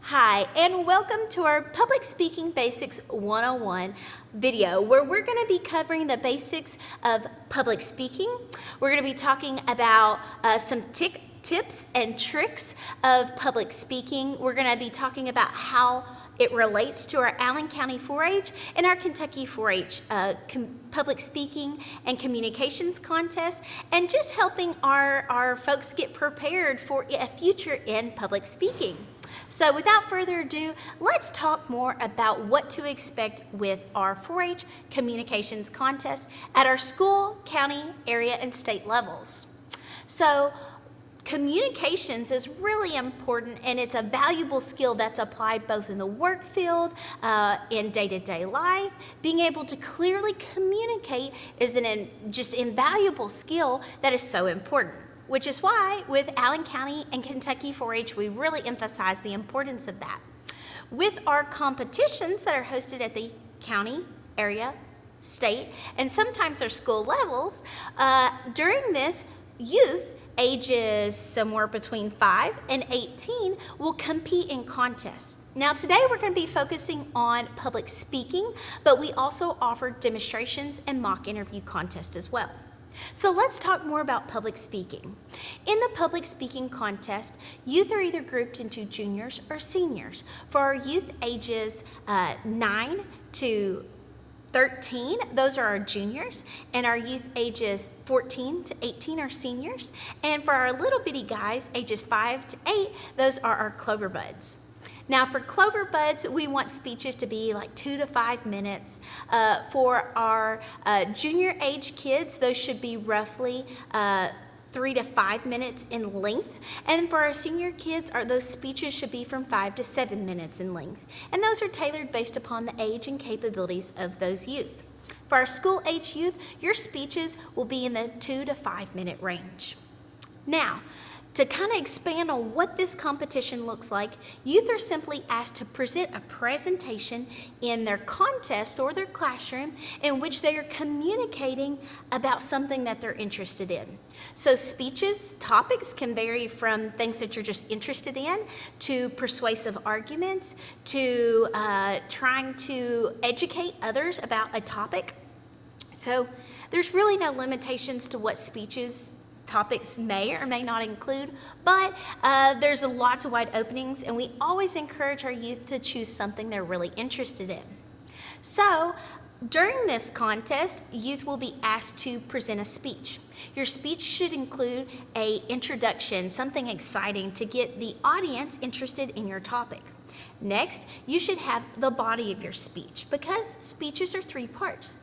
Hi, and welcome to our Public Speaking Basics 101 video, where we're going to be covering the basics of public speaking. We're going to be talking about some tips and tricks of public speaking. We're going to be talking about how it relates to our Allen County 4-H and our Kentucky 4-H public speaking and communications contest, and just helping our folks get prepared for a future in public speaking. So without further ado, let's talk more about what to expect with our 4-H communications contest at our school, county, area, and state levels. So communications is really important, and it's a valuable skill that's applied both in the work field, in day-to-day life. Being able to clearly communicate is just invaluable skill that is so important. Which is why with Allen County and Kentucky 4-H, we really emphasize the importance of that. With our competitions that are hosted at the county, area, state, and sometimes our school levels, during this, youth ages somewhere between 5 and 18 will compete in contests. Now today we're going to be focusing on public speaking, but we also offer demonstrations and mock interview contests as well. So let's talk more about public speaking. In the public speaking contest, youth are either grouped into juniors or seniors. For our youth ages 9 to 13, those are our juniors, and our youth ages 14 to 18 are seniors. And for our little bitty guys, ages 5 to 8, those are our Clover Buds. Now for Clover Buds, we want speeches to be like 2 to 5 minutes. For our junior age kids, those should be roughly 3 to 5 minutes in length. And for our senior kids, those speeches should be from 5 to 7 minutes in length. And those are tailored based upon the age and capabilities of those youth. For our school age youth, your speeches will be in the 2 to 5 minute range. Now, to kind of expand on what this competition looks like, youth are simply asked to present a presentation in their contest or their classroom in which they are communicating about something that they're interested in. So speeches, topics can vary from things that you're just interested in to persuasive arguments to trying to educate others about a topic. So there's really no limitations to what topics may or may not include, but there's lots of wide openings, and we always encourage our youth to choose something they're really interested in. So during this contest, youth will be asked to present a speech. Your speech should include an introduction, something exciting to get the audience interested in your topic. Next, you should have the body of your speech, because speeches are 3 parts: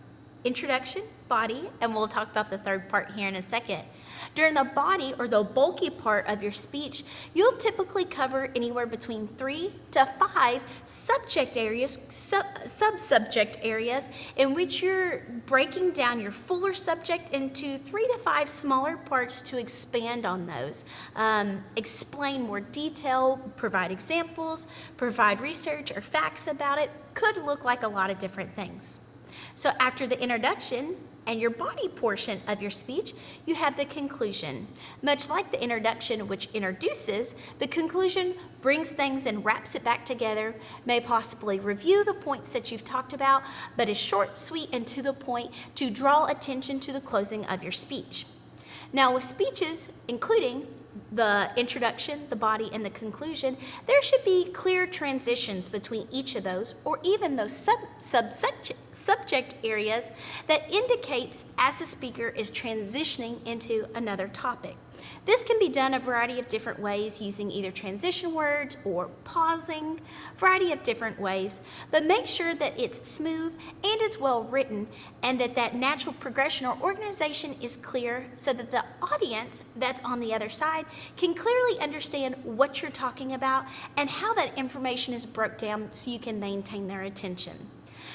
introduction, body, and we'll talk about the third part here in a second. During the body, or the bulky part of your speech, you'll typically cover anywhere between 3 to 5 subject areas, sub-subject areas, in which you're breaking down your fuller subject into 3 to 5 smaller parts to expand on those, explain more detail, provide examples, provide research or facts about it. Could look like a lot of different things. So after the introduction and your body portion of your speech, you have the conclusion. Much like the introduction, which introduces, the conclusion brings things and wraps it back together, may possibly review the points that you've talked about, but is short, sweet, and to the point to draw attention to the closing of your speech. Now with speeches, including the introduction, the body, and the conclusion, there should be clear transitions between each of those, or even those subject areas that indicates as the speaker is transitioning into another topic. This can be done a variety of different ways, using either transition words or pausing, variety of different ways, but make sure that it's smooth and it's well written, and that natural progression or organization is clear, so that the audience that's on the other side can clearly understand what you're talking about and how that information is broke down so you can maintain their attention.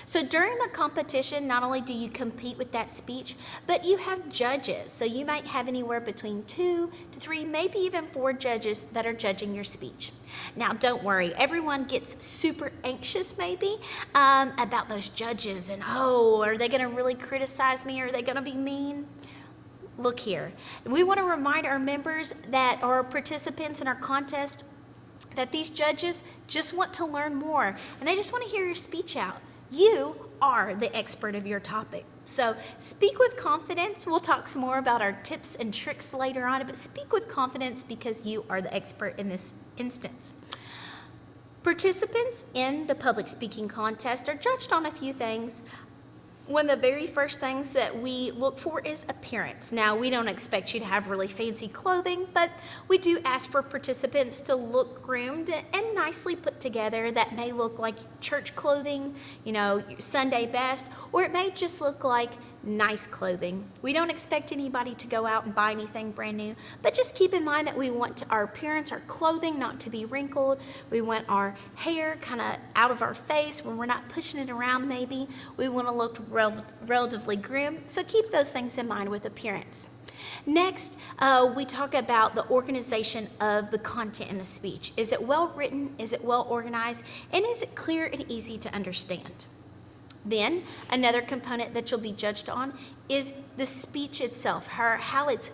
So during the competition, not only do you compete with that speech, but you have judges. So you might have anywhere between 2 to 3, maybe even 4 judges that are judging your speech. Now don't worry, everyone gets super anxious maybe about those judges, and are they gonna really criticize me, or are they gonna be mean? Look here, we wanna remind our members that are participants in our contest that these judges just want to learn more and they just want to hear your speech out. You are the expert of your topic. So speak with confidence. We'll talk some more about our tips and tricks later on, but speak with confidence because you are the expert in this instance. Participants in the public speaking contest are judged on a few things. One of the very first things that we look for is appearance. Now, we don't expect you to have really fancy clothing, but we do ask for participants to look groomed and nicely put together. That may look like church clothing, Sunday best, or it may just look like nice clothing. We don't expect anybody to go out and buy anything brand new, but just keep in mind that we want our appearance, our clothing not to be wrinkled. We want our hair kind of out of our face when we're not pushing it around maybe. We want to look relatively groomed, so keep those things in mind with appearance. Next, we talk about the organization of the content in the speech. Is it well written? Is it well organized? And is it clear and easy to understand? Then, another component that you'll be judged on is the speech itself, how it's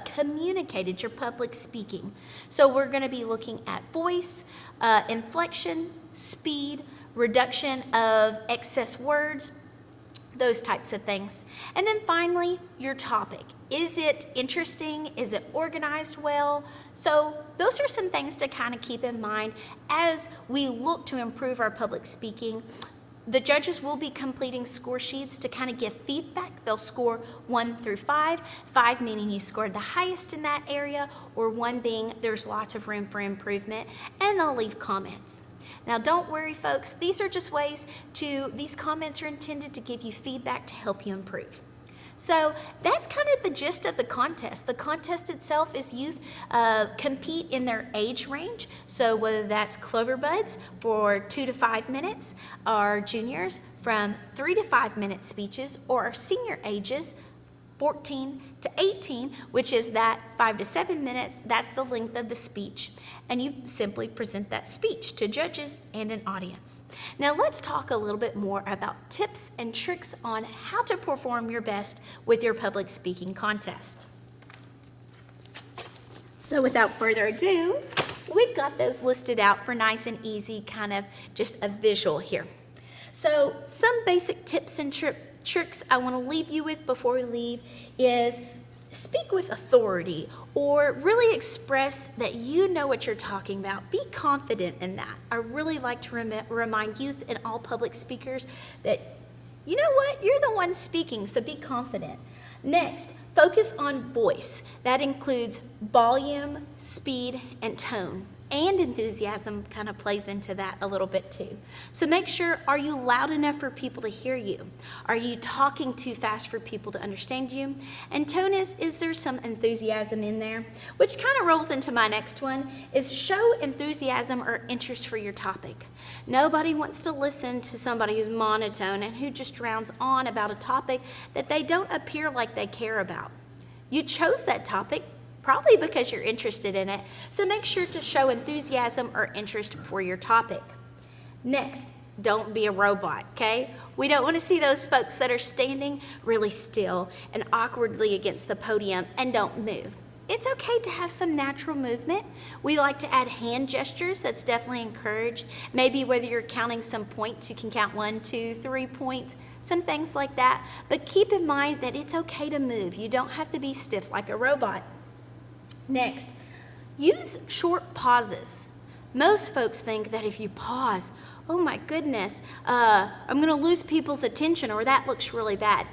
communicated, your public speaking. So we're going to be looking at voice, inflection, speed, reduction of excess words, those types of things. And then finally, your topic. Is it interesting? Is it organized well? So those are some things to kind of keep in mind as we look to improve our public speaking. The judges will be completing score sheets to kind of give feedback. They'll score 1 through 5, 5 meaning you scored the highest in that area, or 1 being there's lots of room for improvement, and they'll leave comments. Now don't worry folks, these comments are intended to give you feedback to help you improve. So that's kind of the gist of the contest. The contest itself is youth compete in their age range. So whether that's Clover Buds for 2 to 5 minutes, our juniors from 3 to 5 minute speeches, or our senior ages 14 to 18, which is that 5 to 7 minutes, that's the length of the speech. And you simply present that speech to judges and an audience. Now let's talk a little bit more about tips and tricks on how to perform your best with your public speaking contest. So without further ado, we've got those listed out for nice and easy, kind of just a visual here. So some basic tips and tricks I want to leave you with before we leave is speak with authority, or really express that you know what you're talking about. Be confident in that. I really like to remind youth and all public speakers that, you know what, you're the one speaking, so be confident. Next, focus on voice. That includes volume, speed, and tone. And enthusiasm kind of plays into that a little bit too. So make sure, are you loud enough for people to hear you? Are you talking too fast for people to understand you? And tone is there some enthusiasm in there? Which kind of rolls into my next one, is show enthusiasm or interest for your topic. Nobody wants to listen to somebody who's monotone and who just drowns on about a topic that they don't appear like they care about. You chose that topic probably because you're interested in it, so make sure to show enthusiasm or interest for your topic. Next, don't be a robot, okay? We don't want to see those folks that are standing really still and awkwardly against the podium and don't move. It's okay to have some natural movement. We like to add hand gestures. That's definitely encouraged. Maybe whether you're counting some points, you can count 1, 2, 3 points, some things like that. But keep in mind that it's okay to move. You don't have to be stiff like a robot. Next, use short pauses. Most folks think that if you pause, oh my goodness, I'm going to lose people's attention, or that looks really bad.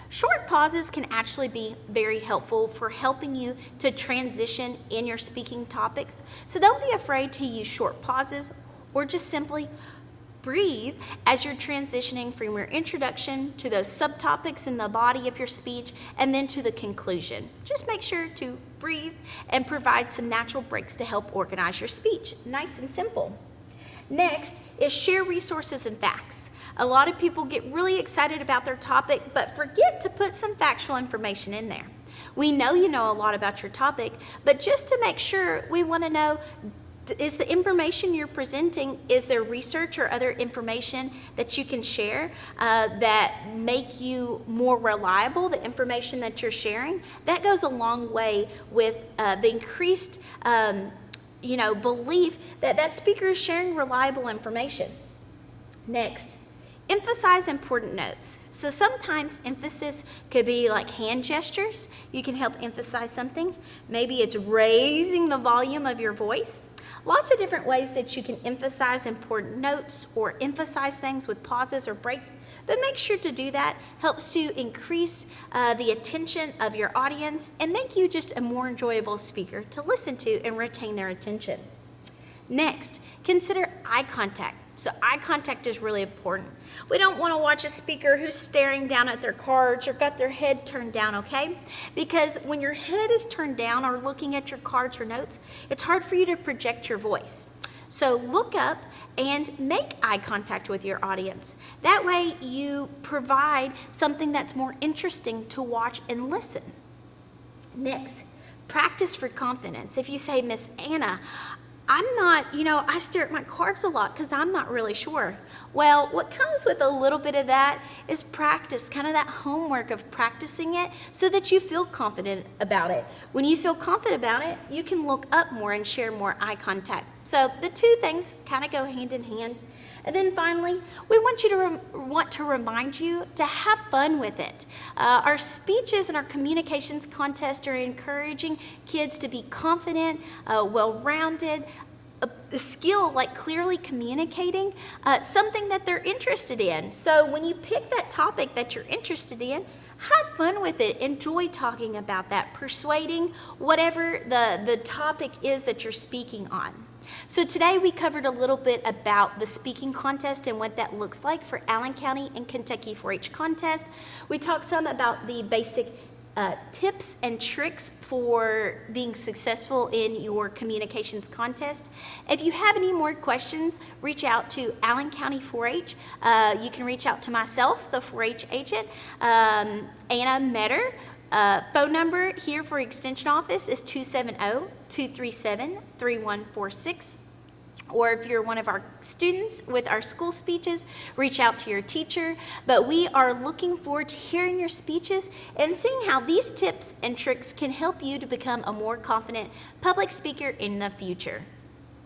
Short pauses can actually be very helpful for helping you to transition in your speaking topics. So don't be afraid to use short pauses, or just simply breathe as you're transitioning from your introduction to those subtopics in the body of your speech and then to the conclusion. Just make sure to breathe and provide some natural breaks to help organize your speech. Nice and simple. Next is share resources and facts. A lot of people get really excited about their topic but forget to put some factual information in there. We know you know a lot about your topic, but just to make sure, we want to know, is the information you're presenting, is there research or other information that you can share that make you more reliable, the information that you're sharing? That goes a long way with the increased belief that that speaker is sharing reliable information. Next, emphasize important notes. So sometimes emphasis could be like hand gestures. You can help emphasize something. Maybe it's raising the volume of your voice. Lots of different ways that you can emphasize important notes or emphasize things with pauses or breaks, but make sure to do that. Helps to increase the attention of your audience and make you just a more enjoyable speaker to listen to and retain their attention. Next, consider eye contact. So eye contact is really important. We don't want to watch a speaker who's staring down at their cards or got their head turned down, okay? Because when your head is turned down or looking at your cards or notes, it's hard for you to project your voice. So look up and make eye contact with your audience. That way you provide something that's more interesting to watch and listen. Next, practice for confidence. If you say, Miss Anna, I'm not, I stare at my cards a lot because I'm not really sure. Well, what comes with a little bit of that is practice, kind of that homework of practicing it so that you feel confident about it. When you feel confident about it, you can look up more and share more eye contact. So the two things kind of go hand in hand. And then finally, we want to remind you to have fun with it. Our speeches and our communications contest are encouraging kids to be confident, well-rounded, a skill like clearly communicating, something that they're interested in. So when you pick that topic that you're interested in, have fun with it. Enjoy talking about that, persuading whatever the topic is that you're speaking on. So today we covered a little bit about the speaking contest and what that looks like for Allen County and Kentucky 4-H contest. We talked some about the basic tips and tricks for being successful in your communications contest. If you have any more questions, reach out to Allen County 4-H. You can reach out to myself, the 4-H agent, Anna Meador. Phone number here for Extension Office is 270-237-3146. Or if you're one of our students with our school speeches, reach out to your teacher. But we are looking forward to hearing your speeches and seeing how these tips and tricks can help you to become a more confident public speaker in the future.